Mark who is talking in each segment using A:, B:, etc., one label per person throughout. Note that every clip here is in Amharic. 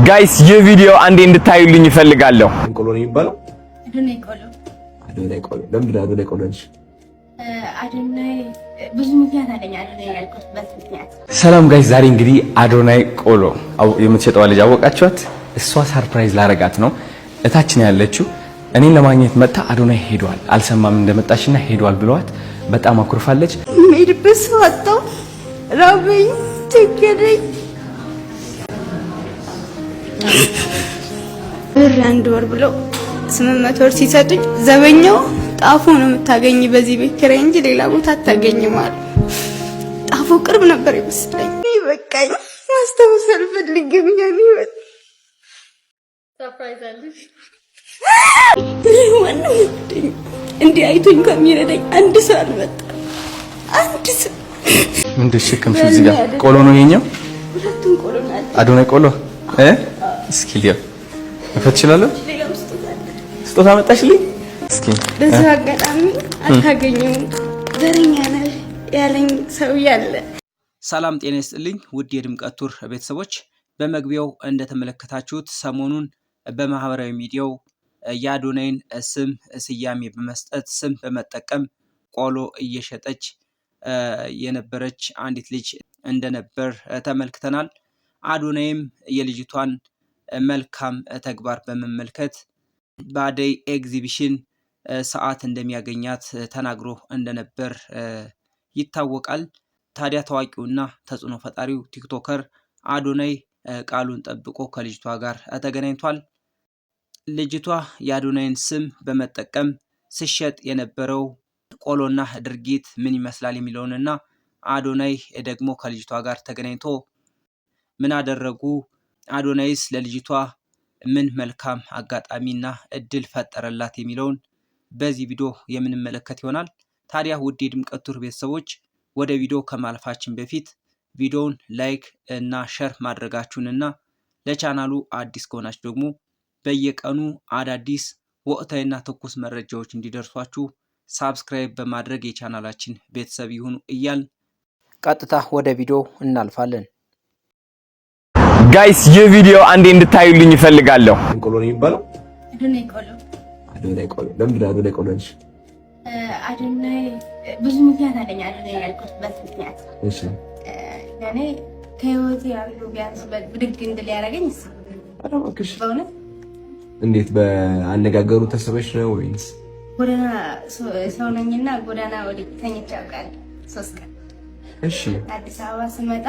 A: ጋይስ የቪዲዮ አንዴ እንድታዩልኝ ይፈልጋለሁ።
B: ቆሎ ነው የሚባለው?
C: አዶናይ ቆሎ።
B: አዶናይ ቆሎ ለምንድን ነው አዶናይ ቆሎ ነሽ?
C: አዶናይ ብዙ ምክንያት አለኝ አዶናይ ያልኩበት ምክንያት።
A: ሰላም ጋይስ፣ ዛሬ እንግዲህ አዶናይ ቆሎ የምትሸጠው ልጅ አወቃችኋት? እሷ ሰርፕራይዝ ላረጋት ነው እታችን ያለችው። እኔን ለማግኘት መጣ። አዶናይ ሄዷል፣ አልሰማም እንደመጣሽና ሄዷል ብለዋት በጣም አኩርፋለች።
C: ሜድብስ ወጣው ራበኝ ቸገረኝ። ብር አንድ ወር ብለው 800 ብር ሲሰጡኝ ዘበኛው ጣፎ ነው የምታገኝ በዚህ ቤት ኪራይ እንጂ ሌላ ቦታ አታገኝም አሉ። ጣፎ ቅርብ ነበር ይመስለኝ። በቃኝ ማስታወስ አልፈልግም። ያኔ ሰርፕራይዝ አለሽ ወንድ እንዴ አይቶኝ ከሚረዳኝ አንድ ሰው አልመጣ። አንድ ሰው
A: ምን ደሽከምሽ? እዚህ ጋር ቆሎ ነው የኛው።
C: ሁለቱም ቆሎ ናቸው።
A: አዶናይ ቆሎ እስኪ ሊያ እፈትሽላለሁ። ስጦታ መጣሽልኝ። እስኪ
C: በዚህ አጋጣሚ አታገኙም ዘረኛ ነህ ያለኝ ሰው ያለ።
D: ሰላም ጤና ይስጥልኝ ውድ የድምቀት ቱር ቤተሰቦች፣ በመግቢያው እንደተመለከታችሁት ሰሞኑን በማህበራዊ ሚዲያው የአዶናይን ስም ስያሜ በመስጠት ስም በመጠቀም ቆሎ እየሸጠች የነበረች አንዲት ልጅ እንደነበር ተመልክተናል። አዶናይም የልጅቷን መልካም ተግባር በመመልከት በአደይ ኤግዚቢሽን ሰዓት እንደሚያገኛት ተናግሮ እንደነበር ይታወቃል። ታዲያ ታዋቂውና ተጽዕኖ ፈጣሪው ቲክቶከር አዶናይ ቃሉን ጠብቆ ከልጅቷ ጋር ተገናኝቷል። ልጅቷ የአዶናይን ስም በመጠቀም ስሸጥ የነበረው ቆሎና ድርጊት ምን ይመስላል የሚለውንና አዶናይ ደግሞ ከልጅቷ ጋር ተገናኝቶ ምን አደረጉ፣ አዶናይስ ለልጅቷ ምን መልካም አጋጣሚና እድል ፈጠረላት የሚለውን በዚህ ቪዲዮ የምንመለከት ይሆናል። ታዲያ ውድ የድምቀት ቱር ቤተሰቦች ወደ ቪዲዮ ከማለፋችን በፊት ቪዲዮውን ላይክ እና ሼር ማድረጋችሁንና ለቻናሉ አዲስ ከሆናችሁ ደግሞ በየቀኑ አዳዲስ ወቅታዊና ትኩስ መረጃዎች እንዲደርሷችሁ ሳብስክራይብ በማድረግ የቻናላችን ቤተሰብ ይሁኑ እያልን ቀጥታ ወደ ቪዲዮ እናልፋለን።
A: ጋይስ የቪዲዮ አንዴ እንድታዩልኝ ይፈልጋለሁ።
B: ቆሎ ነው የሚባለው?
C: አዶናይ ቆሎ።
B: አዶናይ ቆሎ ለምንድን ነው አዶናይ ቆሎ ነሽ?
C: አዶናይ ብዙ ምክንያት አለኝ አዶናይ ያልኩበት ምክንያት።
B: እሺ
C: ያኔ ከህይወቴ ያሉ ቢያንስ ብድግ እንድል ያደረገኝ እሱ።
B: ኧረ እባክሽ
C: በእውነት
B: እንዴት በአነጋገሩ ተሰበሽ ነው ወይስ?
C: ጎዳና ሰው ነኝና ጎዳና ወዲህ ተኝቼ አውቃለሁ 3 ቀን።
B: እሺ
C: አዲስ አበባ ስመጣ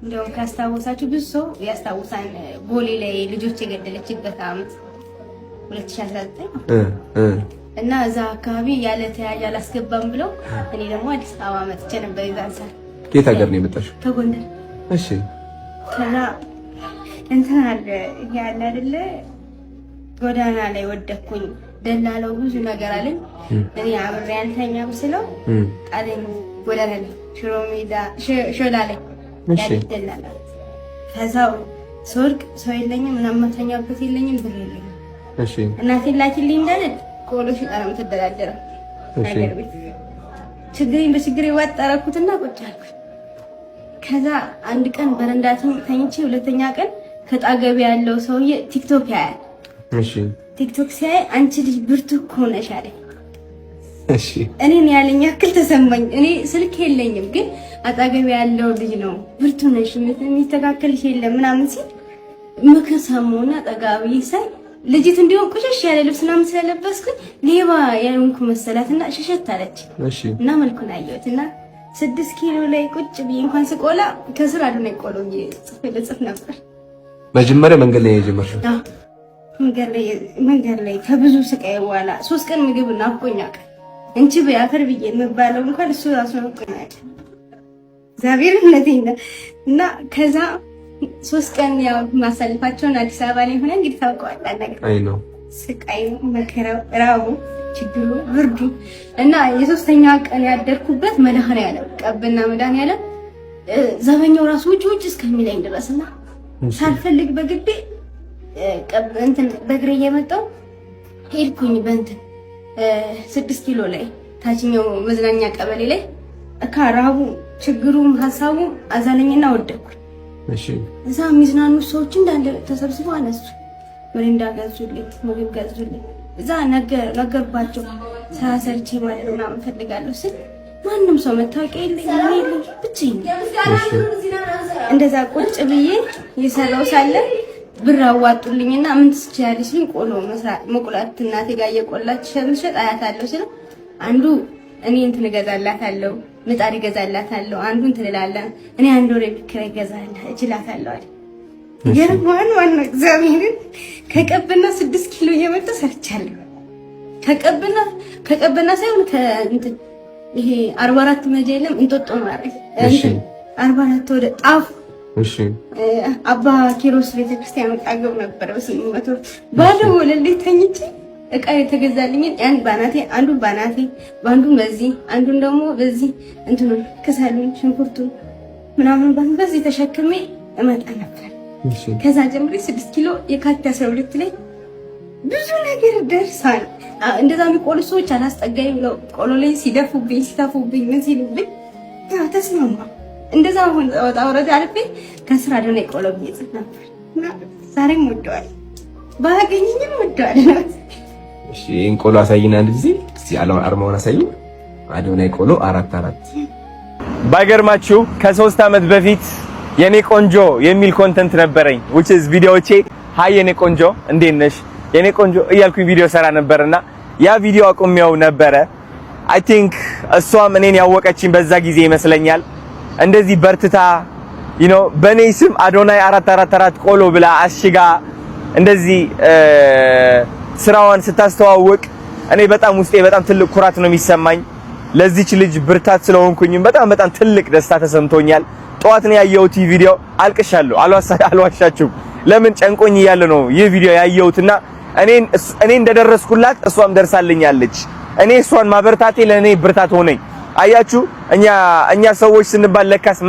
C: እንደውም ካስታወሳችሁ ብዙ ሰው ያስታውሳን ቦሌ ላይ ልጆች የገደለችበት ዓመት 2019 እና እዛ አካባቢ ያለ ተያያዥ አላስገባም ብለው እኔ ደግሞ አዲስ አበባ መጥቼ ነበር። ይዛንሳል
B: የት ሀገር ነው የመጣሽው?
C: ከጎንደር።
B: እሺ
C: ከዛ እንትን አለ ያለ አይደለ ጎዳና ላይ ወደኩኝ። ደላለው ብዙ ነገር አለኝ። እኔ አብሬ አንተኛም ስለው ጣለኝ ጎዳና ላይ ሽሮ ሜዳ ሾላ ላይ ያደላላ። ከዛው ሶርቅ ሰው የለኝም ምናምን ማተኛበት የለኝም ብር የለኝም።
B: እሺ
C: እናቴ ላኪልኝ እንዳለች ቆሎ ሽጣ ነው የምትደራደረው ነገር ቤት። ችግሬን በችግሬ ዋጣራኩትና ቁጭ አልኩኝ። ከዛ አንድ ቀን በረንዳ ተኝቼ ሁለተኛ ቀን ከጣገብ ያለው ሰውዬ ቲክቶክ ያያል።
B: እሺ
C: ቲክቶክ ሲያይ አንቺ ልጅ ብርቱ እኮ ነሽ አለኝ።
B: እሺ
C: እኔን ያለኝ ያክል ተሰማኝ። እኔ ስልክ የለኝም ግን አጣገብ ያለው ልጅ ነው ብርቱ ነሽ የሚስተካከልሽ የለም ምናምን ሲል ምክር ሰማሁና ጠጋቢ ሳይ ልጅት እንዲሆን ቁሽሽ ያለ ልብስ ምናምን ስለለበስኩኝ ሌባ ያልሆንኩ መሰላትና ሸሸት አለች።
B: እሺ እና
C: መልኩን አየሁትና 6 ኪሎ ላይ ቁጭ ብዬ እንኳን ስቆላ ከስር አዶናይ ቆሎ ጽፍ ነበር።
B: መጀመሪያ መንገድ ላይ የጀመርሽው?
C: አዎ መንገድ ላይ ከብዙ ስቃይ በኋላ 3 ቀን ምግብ ናፍቆኛል። እንቺ በአፈር ብዬ የምባለው እንኳን እሱ ራሱ ናፍቆኛል። እግዚአብሔር እነዚህና እና ከዛ 3 ቀን ያው ማሳልፋቸውን አዲስ አበባ ላይ ሆነ እንግዲህ ታውቀዋለህ ነገር
B: አይ ነው
C: ስቃይ መከራው ራቡ ችግሩ ብርዱ እና የሶስተኛ ቀን ያደርኩበት መድኃኔዓለም ቀብና መድኃኔዓለም ዘበኛው ራሱ ውጭ እስከሚለኝ ድረስና ሳልፈልግ በግዴ እንትን በእግሬ እየመጣሁ ሄድኩኝ። በእንትን 6 ኪሎ ላይ ታችኛው መዝናኛ ቀበሌ ላይ አካራቡ ችግሩም ሀሳቡም አዛለኝና ወደኩ። እሺ እዛ የሚዝናኑ ሰዎች እንዳለ ተሰብስበው አነሱ። ወሬንዳ ገዙልኝ፣ ምግብ ገዙልኝ። እዛ ነገርባቸው ስራ ሰርቼ ማለት ነው ምናምን ፈልጋለሁ ስል ማንም ሰው መታወቂያ የለኝ ብቻዬን እንደዛ ቁጭ ብዬ እየሰራው ሳለ ብር አዋጡልኝና ምን ትችያለሽ ልኝ ቆሎ መስራት መቁላት እናቴ ጋር እየቆላች ሸምሸጥ አያታለሁ ስለ አንዱ እኔ እንትን እገዛላታለሁ ምጣድ እገዛላታለሁ አንዱ እንትን እላለሁ እኔ አንድ ወሬ ብክራ እገዛላታለሁ እችላታለሁ አለ የማን ዋና እግዚአብሔርን ከቀብና 6 ኪሎ እየመጣ ሰርቻለሁ። ከቀብና ሳይሆን ከእንትን ይሄ 44 መጀለም እንጦጦ ማለት እሺ 44 ወደ ጣፍ እሺ አባ ኪሮስ ቤተክርስቲያን ወጣገው ነበር በስምመቶ ባዶ ወለል ተኝቼ እቃ የተገዛልኝ ያን ባናቴ አንዱን ባናቴ ባንዱን በዚህ አንዱን ደግሞ በዚህ እንትኑ ከሳሉን ሽንኩርቱን ምናምን በዚህ ተሸክሜ እመጣ ነበር። እሺ ከዛ ጀምሬ 6 ኪሎ የካቲት 12 ላይ ብዙ ነገር ደርሳል። እንደዛ የሚቆሉ ሰዎች አላስጠጋኝ ብለው ቆሎ ላይ ሲታፉብኝ ምን ሲሉብኝ ተስማማ። እንደዛ አሁን ወጣ ወረደ አልፌ ከስራ ደህና ቆሎ ብይጽፍ ነበር እና ዛሬም ወደዋል ባገኘኝም ወደዋል።
B: እሺ ቆሎ አሳይና እንደዚ እስቲ አርማውን አሳዩ። አዶናይ ቆሎ 44
A: ባይገርማችሁ ከ3 አመት በፊት የኔ ቆንጆ የሚል ኮንተንት ነበረኝ which is ቪዲዮዎቼ ሃይ የኔ ቆንጆ እንዴት ነሽ የኔ ቆንጆ እያልኩኝ ቪዲዮ ሰራ ነበርና ያ ቪዲዮ አቆሚያው ነበረ። አይ ቲንክ እሷም እኔን ያወቀችኝ በዛ ጊዜ ይመስለኛል። እንደዚህ በርትታ በኔ ስም አዶናይ 444 ቆሎ ብላ አሽጋ እንደዚህ ስራዋን ስታስተዋውቅ እኔ በጣም ውስጤ በጣም ትልቅ ኩራት ነው የሚሰማኝ። ለዚች ልጅ ብርታት ስለሆንኩኝ በጣም ትልቅ ደስታ ተሰምቶኛል። ጧት ነው ያየሁት ቪዲዮ አልቅሻለሁ። አልዋሻችሁም። ለምን ጨንቆኝ እያለ ነው ይህ ቪዲዮ ያየሁትና እኔ እንደደረስኩላት እሷም ደርሳልኛለች። እኔ እሷን ማበርታቴ ለኔ ብርታት ሆነኝ። አያችሁ እኛ ሰዎች ስንባል ለካስ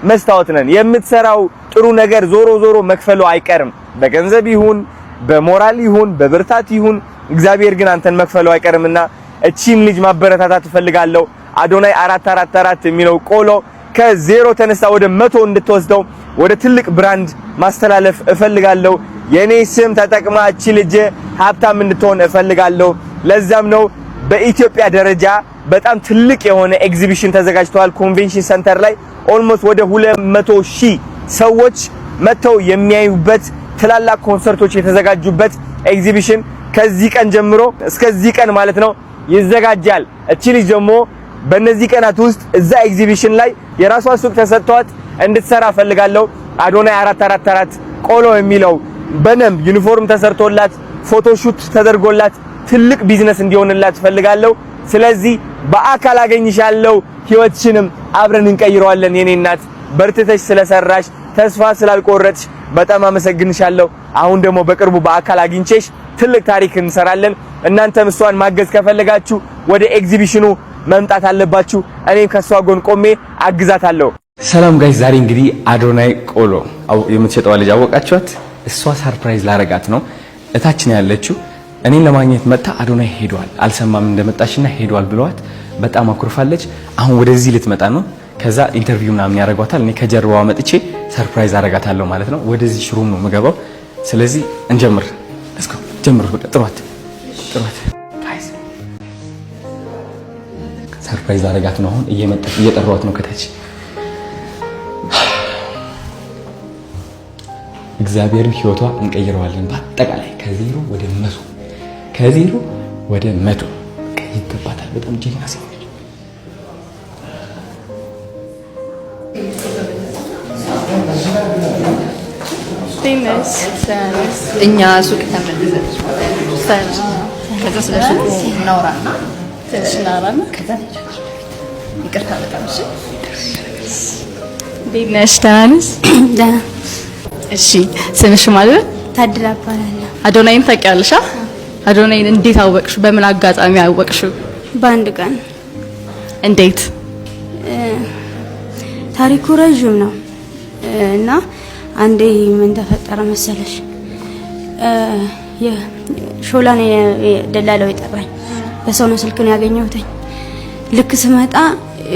A: መስታወት ነን። የምትሰራው ጥሩ ነገር ዞሮ መክፈሉ አይቀርም። በገንዘብ ይሁን በሞራል ይሁን በብርታት ይሁን እግዚአብሔር ግን አንተን መክፈሉ አይቀርምና እቺን ልጅ ማበረታታት እፈልጋለሁ። አዶናይ 444 የሚለው ቆሎ ከዜሮ ተነስታ ወደ 100 እንድትወስደው ወደ ትልቅ ብራንድ ማስተላለፍ እፈልጋለሁ። የኔ ስም ተጠቅማ እቺ ልጅ ሀብታም እንድትሆን እፈልጋለሁ። ለዛም ነው በኢትዮጵያ ደረጃ በጣም ትልቅ የሆነ ኤግዚቢሽን ተዘጋጅቷል። ኮንቬንሽን ሰንተር ላይ ኦልሞስት ወደ 200,000 ሰዎች መተው የሚያዩበት ትላልቅ ኮንሰርቶች የተዘጋጁበት ኤግዚቢሽን ከዚህ ቀን ጀምሮ እስከዚህ ቀን ማለት ነው ይዘጋጃል። እቺ ልጅ ደግሞ በእነዚህ ቀናት ውስጥ እዛ ኤግዚቢሽን ላይ የራሷ ሱቅ ተሰጥቷት እንድትሰራ ፈልጋለሁ። አዶናይ 444 ቆሎ የሚለው በደንብ ዩኒፎርም ተሰርቶላት ፎቶሹት ተደርጎላት ትልቅ ቢዝነስ እንዲሆንላት ፈልጋለሁ። ስለዚህ በአካል አገኝሻለሁ፣ ህይወትሽንም አብረን እንቀይረዋለን። የኔ እናት በርትተሽ ስለሰራሽ ተስፋ ስላልቆረጥሽ በጣም አመሰግንሻለሁ። አሁን ደግሞ በቅርቡ በአካል አግኝቼሽ ትልቅ ታሪክ እንሰራለን። እናንተም እሷን ማገዝ ከፈለጋችሁ ወደ ኤግዚቢሽኑ መምጣት አለባችሁ። እኔም ከሷ ጎን ቆሜ አግዛታለሁ። ሰላም ጋይስ፣ ዛሬ እንግዲህ አዶናይ ቆሎ የምትሸጠዋ ልጅ አወቃችኋት? እሷ ሰርፕራይዝ ላረጋት ነው እታች ነው ያለችው። እኔን ለማግኘት መጣ። አዶናይ ሄዷል አልሰማም እንደመጣሽና ሄዷል ብለዋት በጣም አኩርፋለች። አሁን ወደዚህ ልትመጣ ነው። ከዛ ኢንተርቪው ምናምን ያረጋታል። እኔ ከጀርባዋ መጥቼ ሰርፕራይዝ አረጋታለሁ ማለት ነው። ወደዚህ ሽሩም ነው የምገባው። ስለዚህ እንጀምር። እስኮ ጀምሩ። ጥሯት ጋይስ፣ ሰርፕራይዝ አረጋት ነው። አሁን እየመጣች እየጠራዋት ነው ከታች። እግዚአብሔርን ህይወቷ እንቀይረዋለን በአጠቃላይ ከዜሮ ወደ 100 ይገባታል። በጣም ጀግና ሴት ነች።
E: እኛ ሱቅ ተመልሰን ከዛ ስለ ሱቁ እናወራና ከዛ ይቅርታ በጣም እሺ።
F: እንዴት ነሽ? ደህና ነሽ?
C: ደህና።
F: እሺ ስምሽ ማለት?
C: ታድላ እባላለሁ።
F: አዶናይን ታውቂያለሽ? አዶናይን እንዴት አወቅሽው? በምን አጋጣሚ አወቅሽው?
C: በአንድ ቀን።
F: እንዴት?
C: ታሪኩ ረጅም ነው እና አንዴ ምን ተፈጠረ መሰለሽ? ሾላን ደላላው ይጠራኝ በሰው ነው ስልኩን ያገኘሁት። ልክ ስመጣ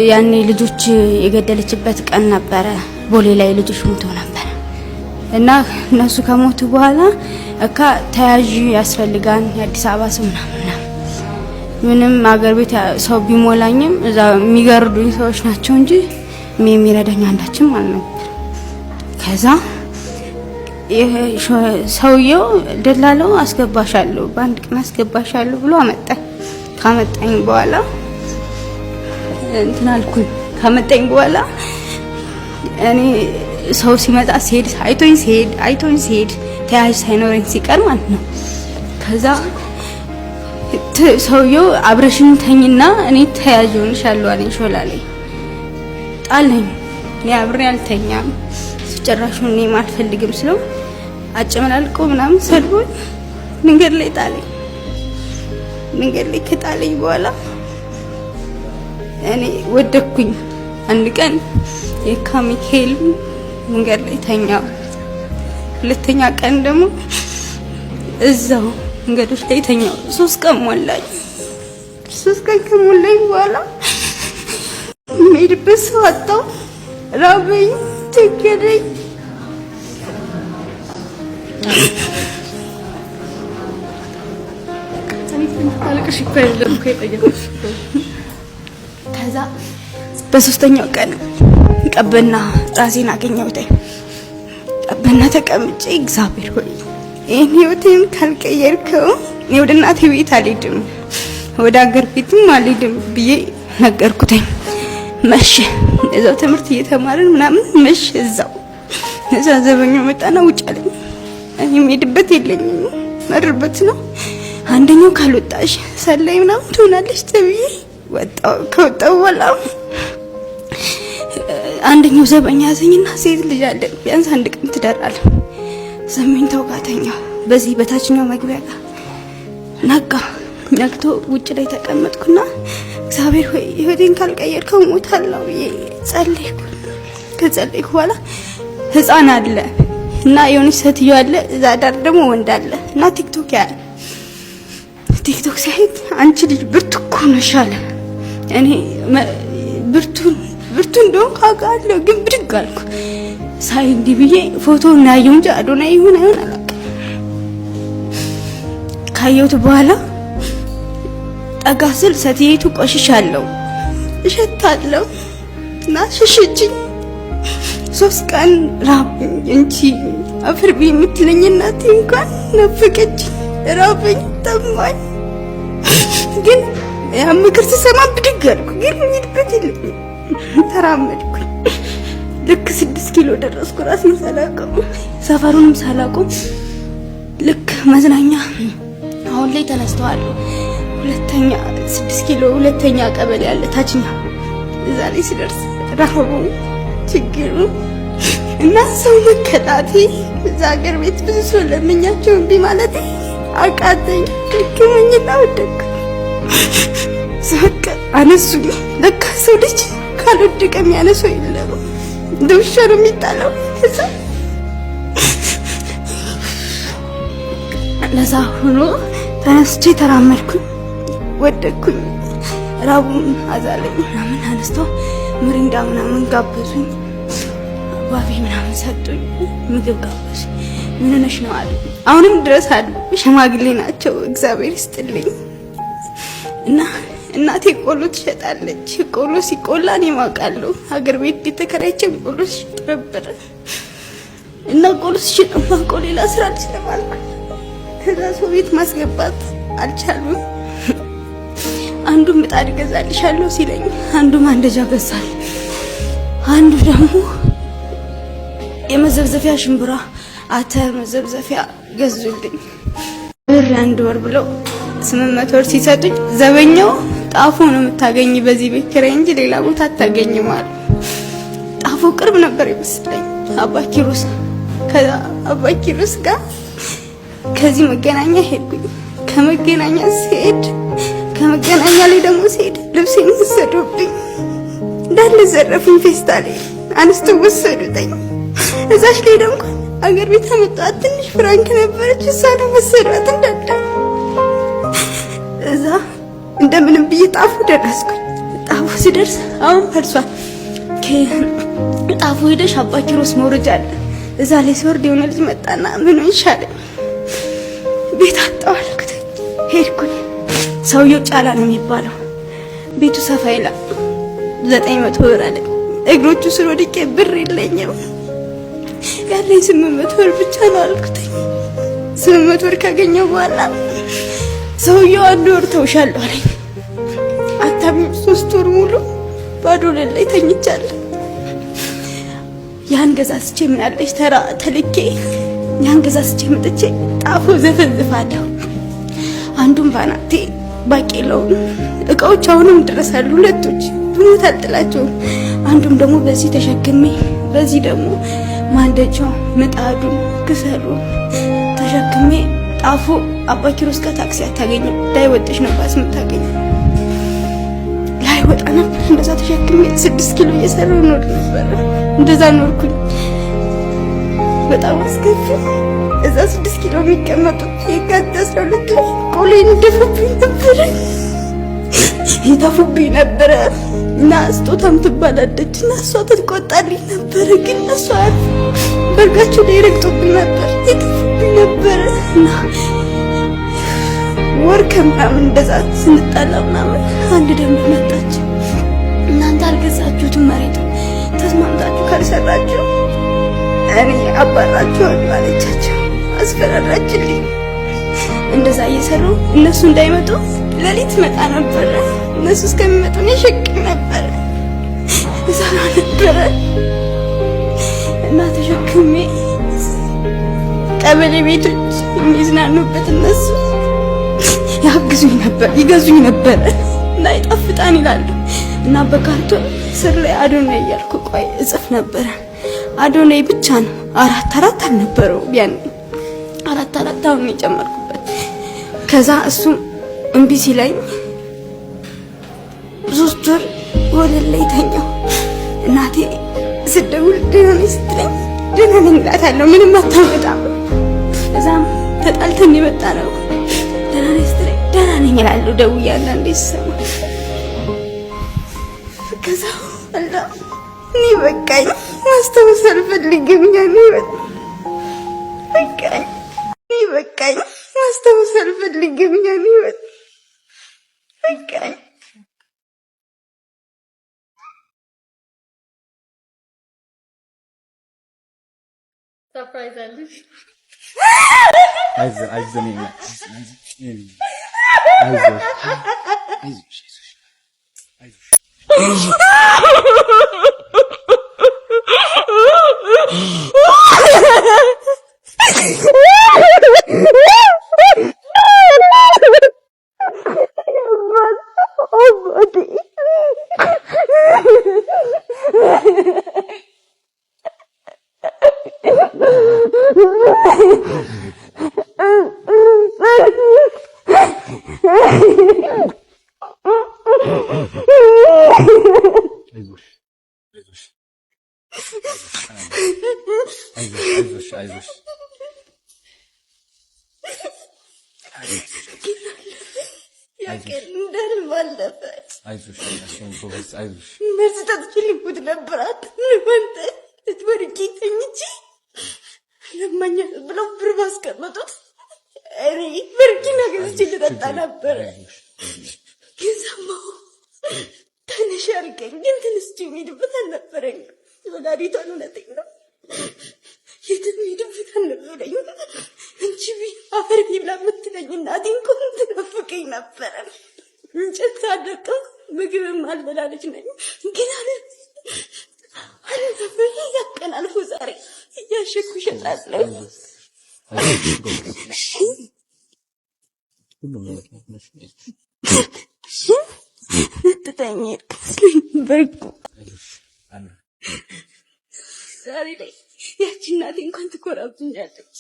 C: ያኔ ልጆች የገደለችበት ቀን ነበረ። ቦሌ ላይ ልጆች ሞተው ነበር እና እነሱ ከሞቱ በኋላ እካ ተያዥ ያስፈልጋን የአዲስ አበባ ሰው ምንም አገር ቤት ሰው ቢሞላኝም እዛ የሚገርዱኝ ሰዎች ናቸው እንጂ የሚረዳኝ አንዳችም አልነበር። ከዛ ሰውየው ደላለው አስገባሻለሁ በአንድ ቀን አስገባሻለሁ ብሎ ካመጣኝ በኋላ እንትን አልኩኝ። ካመጣኝ በኋላ እኔ ሰው ሲመጣ ሲሄድ አይቶኝ ሲሄድ ተያዥ ሳይኖረኝ ሲቀር ማለት ነው። ከዛ ሰውየው አብረሽኝ ተኝና እኔ ተያዥ ሆንሻለሁ አለኝ። ሾላ ላይ ጣለኝ። እኔ አብሬ አልተኛም ጭራሹን እኔ አልፈልግም ስለው አጨመላልቆ ምናምን ሰልቦኝ መንገድ ላይ ጣለኝ። መንገድ ላይ ከጣለኝ በኋላ እኔ ወደኩኝ። አንድ ቀን የካ ሚካኤል መንገድ ላይ ተኛው። ሁለተኛ ቀን ደግሞ እዛው መንገዶች ላይ ተኛው። 3 ቀን ሞላኝ። 3 ቀን ከሞላኝ በኋላ የምሄድበት ሰው አጣሁ። ራበኝ፣ ቸገረኝ። ከዛ በ3ኛው ቀን ቀበና ራሴን አገኘሁት። ቀበና ተቀምጬ እግዚአብሔር ሆይ ይሄን ህይወቴን ካልቀየርከው እኔ ወደ እናቴ ቤት አልሄድም፣ ወደ አገር ቤትም አልሄድም ብዬ ነገርኩት። መሸ። እዛው ትምህርት እየተማርን ምናምን መሸ። እዛ ዘበኛው መጣና ውጭ አለኝ። እኔ የምሄድበት የለኝም መርበት ነው። አንደኛው ካልወጣሽ ሰላይ ምናምን ትሆናለሽ ተብዬ ወጣው። ከወጣው በኋላ አንደኛው ዘበኛ ያዘኝና ሴት ልጅ አለ ቢያንስ አንድ ቀን ትደራል ዘመኝ ተውጋተኛው በዚህ በታችኛው መግቢያ ጋር ነግቶ ውጭ ላይ ተቀመጥኩና እግዚአብሔር ሆይ ህይወቴን ካልቀየርከው ሞታለሁ ብዬ ጸለይኩ። ከጸለይኩ በኋላ ህፃን አለ እና የሆነች ሴትዮ አለ፣ እዛ ዳር ደግሞ ወንድ አለ እና ቲክቶክ ያለ ቲክቶክ ሳይት አንቺ ልጅ ብርቱ እኮ ነሽ አለ። እኔ ብርቱ እንደሆንኩ አውቃለሁ፣ ግን ብድግ አልኩ። ሳይ እንዲህ ብዬ ፎቶውን ያየው እንጂ አዶናይ ይሁን አይሆን አላውቅም። ካየሁት በኋላ ጠጋ ስል ሴትየቱ ቆሽሻለሁ፣ እሸታለሁ እና ሽሽችኝ። 3 ቀን ራበኝ እንጂ አፍር ቢ የምትለኝ እናቴ እንኳን ናፈቀችኝ። ራበኝ፣ ጠማኝ። ግን ያ ምክር ስሰማ ብድግ አልኩ። ግን ምንድበት የለኝም። ተራመድኩኝ። ልክ 6 ኪሎ ደረስኩ። ራሴን ሳላውቀው ሰፈሩንም ሳላውቀው ልክ መዝናኛ አሁን ላይ ተነስተዋል። ሁለተኛ 6 ኪሎ ሁለተኛ ቀበሌ ያለ ታችኛ እዛ ላይ ሲደርስ ረሃቡ ችግሩ እና ሰው መከታቴ እዛ ሀገር ቤት ብዙ ሰው ለምኛቸው እምቢ ማለት አቃተኝ። ልክመኝና ወደኩ። ሰከ አነሱኝ። ለካ ሰው ልጅ ካልወደቀ የሚያነሰው የለም፣ እንደ ውሻ ነው የሚጣለው። ከዛ ለዛ ሆኖ ተነስቼ ተራመድኩኝ፣ ወደኩኝ። ራቡን አዛለኝ ምናምን አነስተው ምሪንዳ ምናምን ጋበዙኝ፣ ባቢ ምናምን ሰጡኝ፣ ምግብ ጋበዙኝ። ምን ነሽ ነው አሉ። አሁንም ድረስ አሉ። ሸማግሌ ናቸው፣ እግዚአብሔር ይስጥልኝ። እና እናቴ ቆሎ ትሸጣለች። ቆሎ ሲቆላ እኔ ማውቃለሁ። ሀገር ቤት ተከራይቼ ቆሎ ሲሸጥ ነበር እና ቆሎ ሲሸጥ ማውቀው ሌላ ስራ አልችልም። ከዛ ሰው ቤት ማስገባት አልቻሉም። አንዱ ምጣድ ገዛልሻለሁ ሲለኝ አንዱ ማንደጃ ገዛል፣ አንዱ ደግሞ የመዘብዘፊያ ሽምብራ አተር መዘብዘፊያ ገዙልኝ። ብር 1 ወር ብለው 800 ብር ሲሰጡኝ ዘበኛው ጣፎ ነው የምታገኝ በዚህ ቤት ኪራይ እንጂ ሌላ ቦታ አታገኝም አሉ። ጣፎ ቅርብ ነበር ይመስለኝ አባኪሩስ። ከዛ አባኪሩስ ጋር ከዚህ መገናኛ ሄድኩኝ። ከመገናኛ ሲሄድ ከመገናኛ ላይ ደግሞ ሲሄድ ልብሴን ወሰዱብኝ፣ እንዳለ ዘረፉኝ። ፌስታሌ አንስቶ ወሰዱኝ። እዛች ላይ ደግሞ አገር ቤት አመጣት ትንሽ ፍራንክ ነበረች፣ እሷ ነው ወሰዷት እንዳለ። እዛ እንደምንም ብዬ ጣፉ ደረስኩኝ። ጣፉ ሲደርስ አሁን ፈርሷል። ጣፉ ሄደሽ አባ ኪሮስ መውረጃ አለ እዛ ላይ ሲወርድ የሆነ ልጅ መጣና ምን ይሻለኝ ቤት አጣሁ አልኩት። ሄድኩኝ። ሰውየው ጫላ ነው የሚባለው። ቤቱ ሰፋ ይላል። 900 ብር አለ። እግሮቹ ስር ወድቄ ብር የለኝም ያለኝ 800 ብር ብቻ ነው አልኩት። 800 ብር ካገኘው በኋላ ሰውየው 1 ወር ተውሻለሁ አለኝ። አታምኝ 3 ወር ሙሉ ባዶ ላይ ተኝቻለሁ። ያን ገዛስቼ ምን አለሽ ተራ ተልኬ ያን ገዛስቼ መጥቼ ጣፎ ዘፈዝፋለሁ። አንዱን ባናቴ ባቄላው እቃዎች አሁንም ድረሳሉ። ሁለቶች ብሞት አልጥላቸውም። አንዱም ደግሞ በዚህ ተሸክሜ በዚህ ደግሞ ማንደጃው ምጣዱን ክሰሉን ተሸክሜ ጣፎ አባ ኪሮስ ጋር ታክሲ አታገኝም። ላይ ወጥሽ ነው ባስ የምታገኝ ላይ ወጣ ነበር። እንደዛ ተሸክሜ 6 ኪሎ እየሰራሁ ኖር ነበር። እንደዛ ኖርኩኝ። በጣም አስከፊ። እዛ 6 ኪሎ የሚቀመጡት የካቲት 12 ላይ ቆሌን ደፍብኝ ነበር ይተፉብኝ ነበር እና ስጦታም ትባላለች እና እሷ ትቆጣልኝ ነበር። ግን እሷ በርጋቸው ላይ ረግጦብኝ ነበር ይተፉብኝ ነበር እና ወር ከምናምን እንደዛ ስንጣላ ምናምን አንድ ደም መጣች። እናንተ አልገዛችሁትም መሬት ተስማምታችሁ ካልሰራችሁ እኔ አባራችኋለሁ አለቻቸው። አስፈራራችልኝ። እንደዛ እየሰሩ እነሱ እንዳይመጡ ለሊት መጣ ነበር። እነሱ እስከሚመጡ እኔ ሸቅም ነበር እዛና ነበር እና ተሸክሜ ቀበሌ ቤቶች የሚዝናኑበት እነሱ ያግዙኝ ነበር ይገዙኝ ነበር እና ይጣፍጣን ይላሉ እና በካርቶን ስር ላይ አዶናይ እያልኩ ቆይ እጽፍ ነበር። አዶናይ ብቻ ነው 4 አልነበረው ያን 4 አሁን የጨመርኩበት። ከዛ እሱም እምቢ ሲለኝ 3 ወር ወለል ላይ ተኛው። እናቴ ስደውል ደህና ነኝ ስትለኝ ደህና ነኝ እላታለሁ። ምንም አታመጣም። እዛም ተጣልተን የመጣ ነው። ደህና ነኝ ስትለኝ ደህና ነኝ እላለሁ ደውዬ አንዳንዴ ስሰማ። ከዛ አላ እኔ በቃኝ ማስታወስ አልፈልግም። ያኔ በቃኝ እኔ በቃኝ ማስታወስ አልፈልግም። ያኔ በቃኝ።
F: ሰርፕራይዝ አለሽ?
A: አይዞሽ
C: ለማኛ ብለው ብር ባስቀመጡት እኔ ብርኪና ገዝቼ ልጠጣ ነበር። የሰማው ተነሽ አልከኝ፣ ግን ተነስቼ የምሄድበት አልነበረኝ። ወላዲቷን እውነቴን ነው የትም ሄድበት አልነበረኝ። እንጂ አፈር ብላ የምትለኝ እናቴ እንኳን ትናፍቀኝ ነበረ። እንጨት ሳደቅም ምግብም አልበላለች ነኝ። ግን አልነበረ ያቀን አልፎ ዛሬ እያሸኩ እሸጣለሁ። ትተኝ በርኩ ዛሬ ላይ ያቺ እናቴ እንኳን ትኮራብኛለች።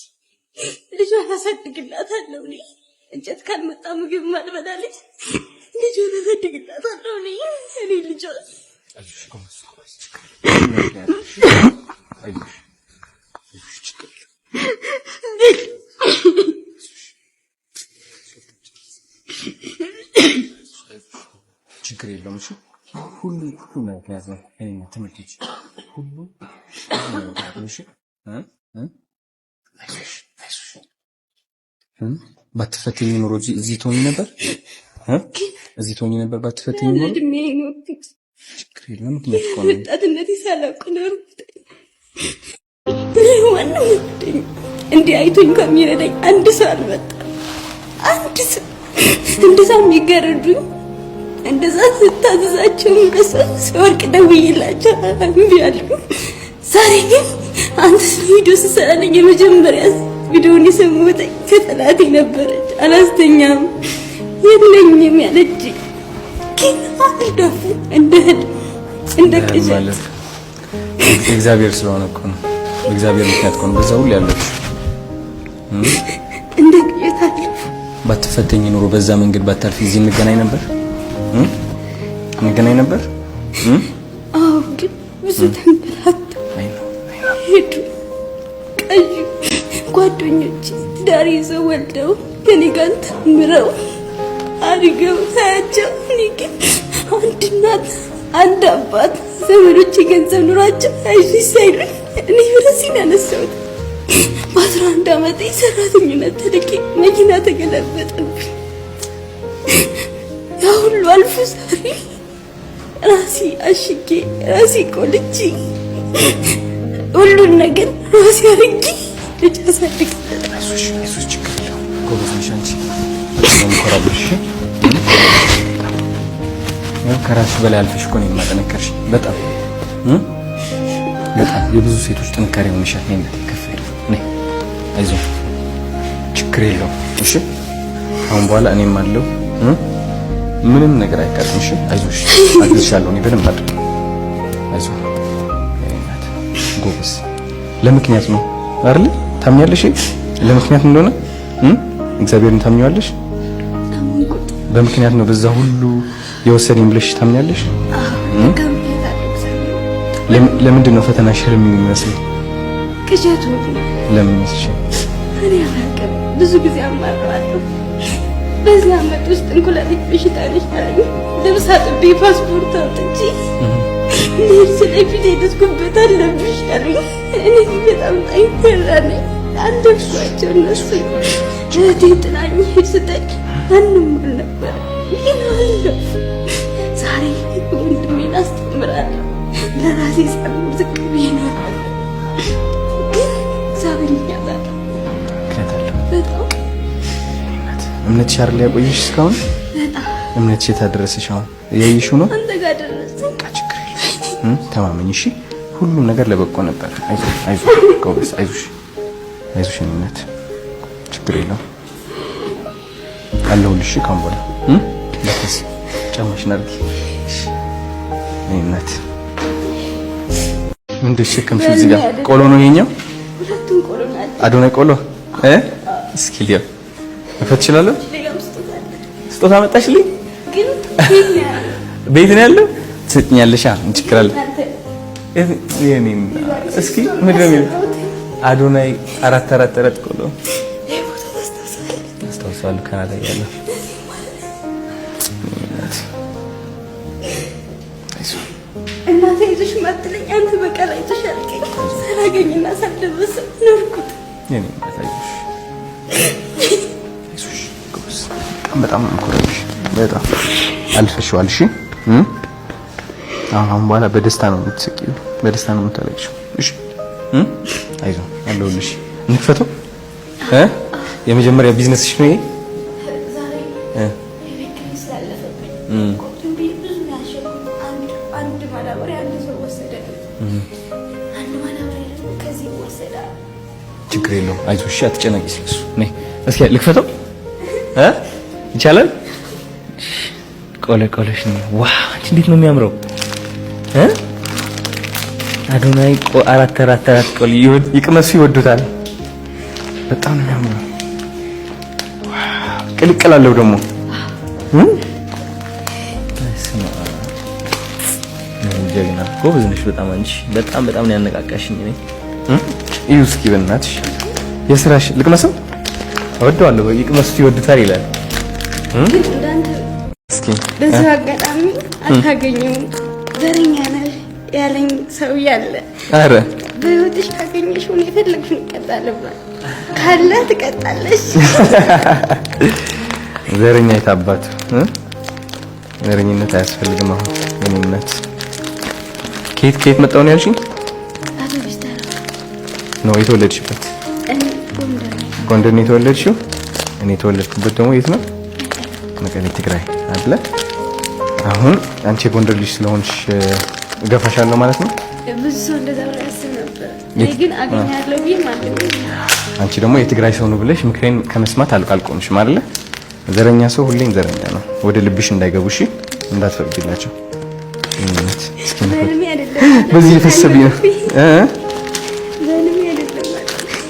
C: ልጇን አሳድግላታለሁ እኔ። እንጨት ካልመጣ ምግብ ማልበላለች። ልጇን አሳድግላታለሁ እኔ ልጇን
A: ሁሉ ምክንያት ነው እኔ ትምህርት ሁሉ እሺ ባትፈተኝ ኖሮ እዚህ ትሆኚ ነበር እዚህ ትሆኚ ነበር ባትፈተኝ ኖሮ
C: እድሜ ነው
A: ችግር የለም ምክንያት እኮ ነው
C: ወጣትነት ይሳላቅ ነው ዋናው እንዲህ አይቶኝ ከሚረዳኝ አንድ ሰው አልመጣም አንድ ሰው እንደዛ የሚገረዱኝ እንደዛ ስታዘዛቸው ሰወርቅ ደውዬላቸው እምቢ አሉኝ ዛሬ ግን አንተ ቪዲዮ ስሰራለኝ የመጀመሪያ ቪዲዮውን የሰማሁት ከጠላቴ ነበረች አላስተኛም የለኝም ያለች ግን አልደፉ እንደ ቅዠት
A: እግዚአብሔር ስለሆነ እኮ ነው እግዚአብሔር ምክንያት እኮ ነው በዛ ሁሉ ያለች
C: እንደ ቅዠት አለፉ
A: ባትፈተኝ ኑሮ በዛ መንገድ ባታልፊ እዚህ እንገናኝ ነበር
C: አዎ ግን ብዙ ተንገላታ ሄዱ ቀዩ ጓደኞቼ ዳር ይዘው ወልደው ከኔ ጋር ተምረው አድገው ሳያቸው እኔ ግን አንድ እናት አንድ አባት ዘመዶቼ ገንዘብ ኑሯቸው አይዞሽ ሳይሉኝ እኔ ራሴን ያነሳሁት በ11 ዓመቴ ሰራተኝነት ተልኬ መኪና ተገለበጠብኝ ያ ሁሉ አልፎ ዛሬ ራሴ አሽጌ ራሴ ቆልቼ ሁሉን ነገር ራሴ አድርጌ ልጅ አሳድግ
A: አይዞሽ ችግር የለውም ጎበዝ ነሽ አንቺ በጣም ኮራብሽ ከራስሽ በላይ አልፈሽ እኮ ነው የማጠነከርሽ በጣም የብዙ ሴቶች ጥንካሬ ሆነሻል ነኝ ከፍ ነኝ አይዞሽ ችግር የለውም እሺ አሁን በኋላ እኔም አለው ምንም ነገር አይቀርም እሺ አይዞሽ አግዝሻለሁ እኔ በደንብ አድርጌ አይዞሽ ጎበዝ ለምክንያት ነው አይደል ታምኛለሽ ለምክንያት እንደሆነ እግዚአብሔርን ታምኛለሽ በምክንያት ነው በዛ ሁሉ የወሰደኝ ብለሽ ታምኛለሽ ለምንድን ነው ፈተናሽ ህልም የሚመስለው
C: ቅዠቱ
A: ለምን መስሽ
C: እኔ አላውቅም ብዙ ጊዜ አማራለሁ በዚህ ዓመት ውስጥ እንኩላሊት በሽታ ነሽ አለኝ ልብስ አጥቤ ፓስፖርት አውጥቼ ስለፊት የደስኩበት አለብሽ አሉኝ እኔ በጣም ጠንካራ ነኝ አንደርሷቸው እነሱ እህቴ ጥላኝ ሄድ ስትል ማንም አልነበረ ግን አለሁ ዛሬ ወንድሜን አስተምራለሁ ለራሴ ሳልሆን ዝቅ ብዬ ነው እግዚአብሔር ይያዛል በጣም
A: እምነትሽ አይደል ያቆየሽ እስካሁን እምነትሽ የታደረሰሽ አሁን እያየሽው ነው
C: አንተ ጋር ደረሰ
A: ተማመኝ እሺ ሁሉም ነገር ለበቆ ነበር አይዞሽ ጎበዝ አይዞሽ እምነት ችግር የለውም አለሁልሽ ካምቦላ በተስ ጫማሽን አድርጊ እምነት ምን ደሽከምሽ እዚህ ጋር ቆሎ ነው የኛው
C: ሁለቱም ቆሎ ናቸው
A: አዶናይ ቆሎ እስኪ ሊያው እፈትሽላለሁ ስጦታ መጣሽልኝ
C: ግን
A: ቤት ነው ያለው ትሰጥኛለሽ እንችክራለ የኔን እስኪ ምንድነው አዶናይ አራት ቆሎ አስታውሳለሁ ካናዳ ያለው
C: እናቴ ይዘሽ ማጥለኝ አንተ በቀላ ይዘሽ አልከኝ ሰራገኝና ሳልደበስ ኖርኩት
A: የኔ ታይሽ ጎስ በጣም እንኮራሽ በጣም አልፈሽዋል እሺ አሁን በኋላ በደስታ ነው የምትስቂው በደስታ ነው የምታለቅሽው እሺ አይዞ አለሁልሽ እንፈተው የመጀመሪያ ቢዝነስሽ ነው ይሄ
C: ዛሬ የቤት ኪራይ ስላለፈብኝ ቆንጆ ብዙ ያሸኩ አንድ ማዳበሪያ አንድ ሰው ወሰደ አንድ ማዳበሪያ ደግሞ ከዚህ ወሰደ
A: ችግር የለውም አይዞሽ እሺ አትጨነቂ ስለሱ ነይ እስኪ ልክፈተው ይቻላል ቆለሽ ነው ዋው አንቺ እንዴት ነው የሚያምረው አዶናይ አራት ቆሎ ይቅመሱ ይወዱታል በጣም ነው የሚያምረው ቅልቅላለሁ ደግሞ ጀግና ጎበዝ ነሽ በጣም አንቺ በጣም ነው ያነቃቃሽኝ ነኝ እዩ እስኪ በእናትሽ የስራሽ ልቅመሰው እወደዋለሁ ይቅመሱ ይወዱታል ይላል እስኪ
C: በዚህ አጋጣሚ አታገኘውም ዘረኛ ነሽ ያለኝ ሰው ያለ
A: አረ
C: በህይወትሽ ካገኘሽው ነው የፈለግሽውን ይቀጣል ብሏል። ካለ ትቀጣለሽ።
A: ዘረኛ የታባቱ ዘረኝነት አያስፈልግም። አሁን የኔነት ከየት መጣው ነው ያልሽኝ? ነው የተወለድሽበት? ጎንደር ነው የተወለድሽው? እኔ የተወለድኩበት ደግሞ የት ነው? መቀሌ ትግራይ አይደለ? አሁን አንቺ የጎንደር ልጅ ስለሆንሽ እገፋሻለሁ ማለት ነው።
C: ብዙ ሰው እንደዛ ብሎ ያስብ ነበር። እኔ ግን አገኛለሁ ብዬ ማለት ነው።
A: አንቺ ደግሞ የትግራይ ሰው ነው ብለሽ ምክሬን ከመስማት አልቆምሽም አይደለ? ዘረኛ ሰው ሁሌም ዘረኛ ነው። ወደ ልብሽ እንዳይገቡ እሺ፣ እንዳትፈቅጂላቸው። እስኪ በዚህ ልፈሰብ ነው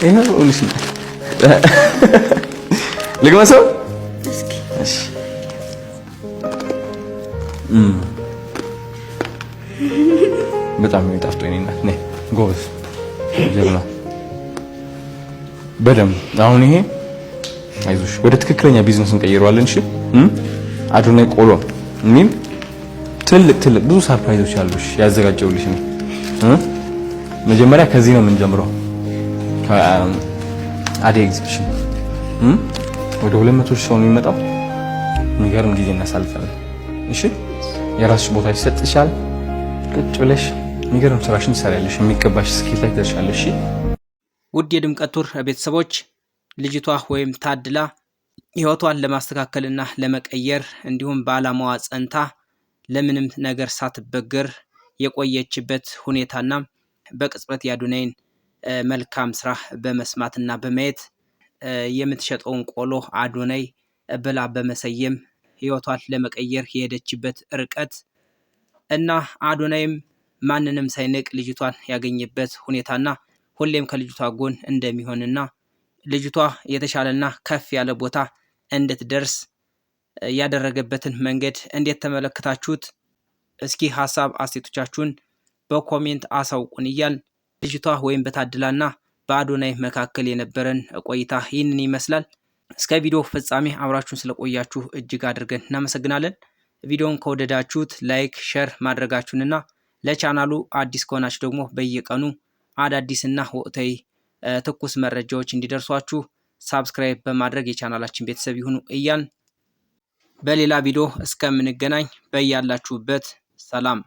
A: ይሄው እንሽ ልግመሰው እስኪ እሺ በጣም የሚጣፍጠው እኔና ነይ ጎበዝ ጀግና በደምብ አሁን ይሄ አይዞሽ ወደ ትክክለኛ ቢዝነስ እንቀይረዋለን። እሺ አዶናይ ቆሎ ምን ትልቅ ብዙ ሰርፕራይዞች አሉሽ ያዘጋጀውልሽ ነው። መጀመሪያ ከዚህ ነው የምንጀምረው ከአደይ ኤግዚቢሽን ወደ 200 ሰው ነው የሚመጣው። የሚገርም ጊዜ እናሳልፋለን። እሺ የራስሽ ቦታ ይሰጥሻል። ቁጭ ብለሽ የሚገርም ስራሽን ትሰሪያለሽ። የሚገባሽ ስኬት ላይ ትደርሻለሽ። እሺ
D: ውድ የድምቀት ቱር ቤተሰቦች ልጅቷ ወይም ታድላ ህይወቷን ለማስተካከልና ለመቀየር እንዲሁም በዓላማዋ ጸንታ ለምንም ነገር ሳትበገር የቆየችበት ሁኔታና በቅጽበት የአዶናይን መልካም ስራ በመስማትና በማየት የምትሸጠውን ቆሎ አዶናይ ብላ በመሰየም ህይወቷን ለመቀየር የሄደችበት ርቀት እና አዶናይም ማንንም ሳይንቅ ልጅቷን ያገኘበት ሁኔታና ሁሌም ከልጅቷ ጎን እንደሚሆንና ልጅቷ የተሻለና ከፍ ያለ ቦታ እንድትደርስ ያደረገበትን መንገድ እንዴት ተመለከታችሁት? እስኪ ሀሳብ አስተያየቶቻችሁን በኮሜንት አሳውቁን እያል ልጅቷ ወይም በታድላና በአዶናይ መካከል የነበረን ቆይታ ይህንን ይመስላል። እስከ ቪዲዮ ፍጻሜ አብራችሁን ስለቆያችሁ እጅግ አድርገን እናመሰግናለን። ቪዲዮውን ከወደዳችሁት ላይክ፣ ሼር ማድረጋችሁንና ለቻናሉ አዲስ ከሆናችሁ ደግሞ በየቀኑ አዳዲስና ወቅታዊ ትኩስ መረጃዎች እንዲደርሷችሁ ሳብስክራይብ በማድረግ የቻናላችን ቤተሰብ ይሁኑ እያልን በሌላ ቪዲዮ እስከምንገናኝ በያላችሁበት ሰላም